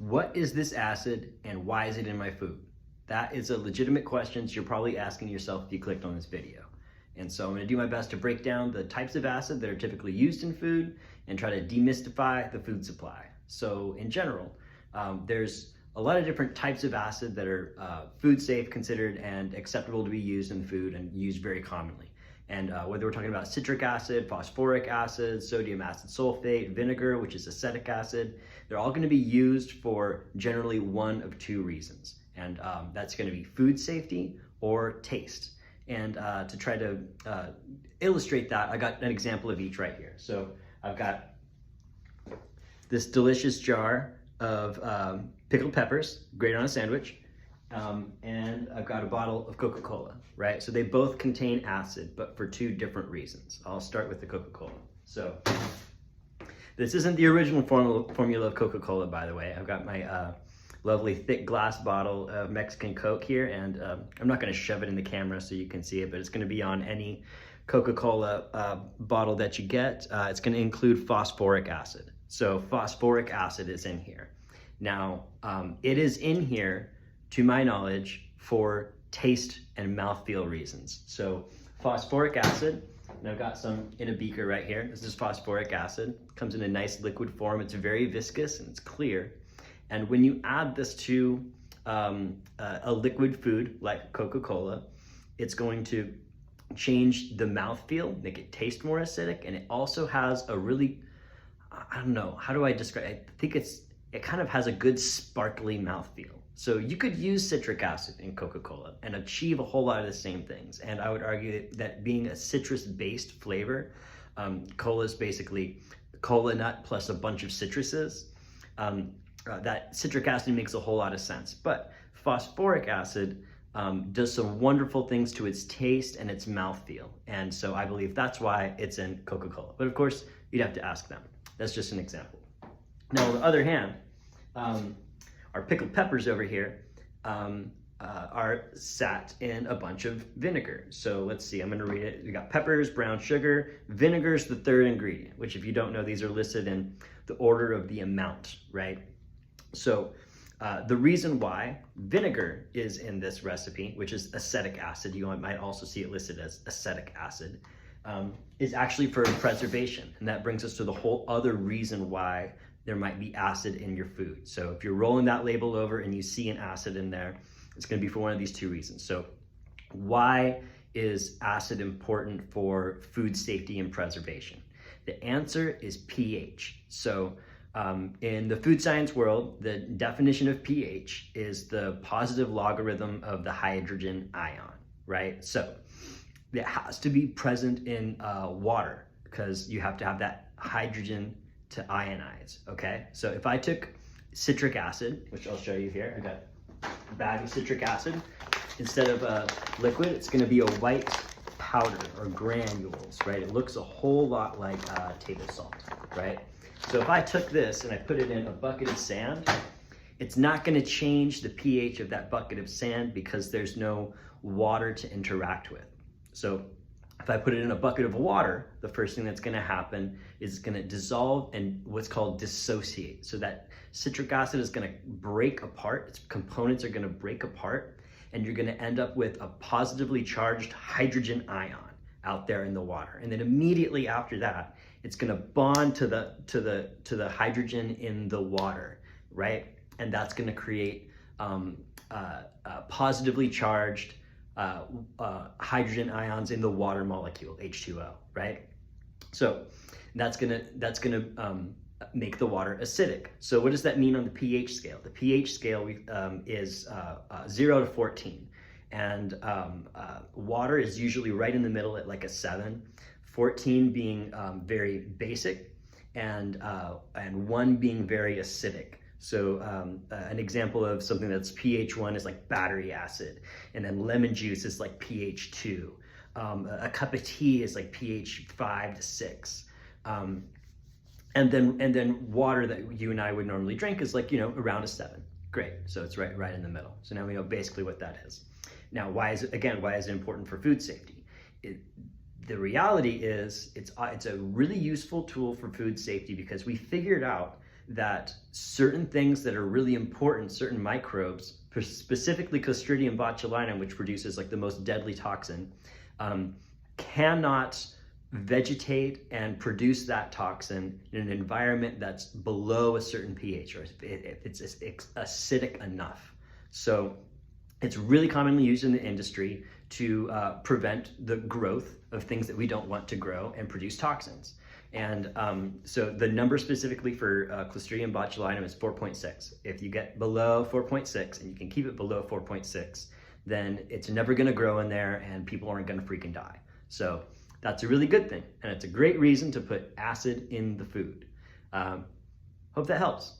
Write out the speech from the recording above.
What is this acid and why is it in my food? That is a legitimate question you're probably asking yourself if you clicked on this video. And so I'm going to do my best to break down the types of acid that are typically used in food and try to demystify the food supply. So in general, there's a lot of different types of acid that are food safe considered and acceptable to be used in food and used very commonly. And whether we're talking about citric acid, phosphoric acid, sodium acid sulfate, vinegar, which is acetic acid, they're all going to be used for generally one of two reasons. And that's going to be food safety or taste. And to try to illustrate that, I got an example of each right here. So I've got this delicious jar of pickled peppers, great on a sandwich. And I've got a bottle of Coca-Cola, right? So they both contain acid, but for two different reasons. I'll start with the Coca-Cola. So this isn't the original formula of Coca-Cola, by the way. I've got my lovely thick glass bottle of Mexican Coke here, and I'm not gonna shove it in the camera so you can see it, but it's gonna be on any Coca-Cola bottle that you get. It's gonna include phosphoric acid. So phosphoric acid is in here. Now, it is in here, to my knowledge, for taste and mouthfeel reasons. So phosphoric acid, and I've got some in a beaker right here. This is phosphoric acid. It comes in a nice liquid form. It's very viscous and it's clear. And when you add this to a liquid food like Coca-Cola, it's going to change the mouthfeel, make it taste more acidic, and it also has a really, I don't know, how do I describe it? I think it kind of has a good sparkly mouthfeel. So you could use citric acid in Coca-Cola and achieve a whole lot of the same things. And I would argue that being a citrus-based flavor, cola is basically cola nut plus a bunch of citruses. That citric acid makes a whole lot of sense. But phosphoric acid does some wonderful things to its taste and its mouthfeel. And so I believe that's why it's in Coca-Cola. But of course, you'd have to ask them. That's just an example. Now, on the other hand, our pickled peppers over here are sat in a bunch of vinegar. So let's see, I'm gonna read it. We got peppers, brown sugar, vinegar is the third ingredient, which if you don't know, these are listed in the order of the amount, right? So the reason why vinegar is in this recipe, which is acetic acid, you might also see it listed as acetic acid, is actually for preservation. And that brings us to the whole other reason why there might be acid in your food. So if you're rolling that label over and you see an acid in there, it's gonna be for one of these two reasons. So why is acid important for food safety and preservation? The answer is pH. So in the food science world, the definition of pH is the positive logarithm of the hydrogen ion, right? So it has to be present in water because you have to have that hydrogen to ionize, okay? So if I took citric acid, which I'll show you here, I got a bag of citric acid. Instead of a liquid, it's gonna be a white powder or granules, right? It looks a whole lot like table salt, right? So if I took this and I put it in a bucket of sand, it's not gonna change the pH of that bucket of sand because there's no water to interact with. So if I put it in a bucket of water, the first thing that's gonna happen is it's gonna dissolve and what's called dissociate. So that citric acid is gonna break apart, its components are gonna break apart, and you're gonna end up with a positively charged hydrogen ion out there in the water. And then immediately after that, it's gonna bond to the hydrogen in the water, right? And that's gonna create positively charged hydrogen ions in the water molecule, H2O, right? So that's gonna make the water acidic. So what does that mean on the pH scale? The pH scale is 0 to 14. And water is usually right in the middle at like a 7, 14 being very basic, and 1 being very acidic. So an example of something that's pH 1 is like battery acid, and then lemon juice is like pH 2. A cup of tea is like pH 5 to 6. And then water that you and I would normally drink is like, around a 7. Great, so it's right in the middle. So now we know basically what that is. Now, why is it important for food safety? The reality is it's a really useful tool for food safety because we figured out that certain things that are really important, certain microbes, specifically Clostridium botulinum, which produces like the most deadly toxin, cannot vegetate and produce that toxin in an environment that's below a certain pH, or if it's acidic enough. So it's really commonly used in the industry to prevent the growth of things that we don't want to grow and produce toxins. And so the number specifically for Clostridium botulinum is 4.6. If you get below 4.6 and you can keep it below 4.6, then it's never going to grow in there and people aren't going to freaking die. So that's a really good thing. And it's a great reason to put acid in the food. Hope that helps.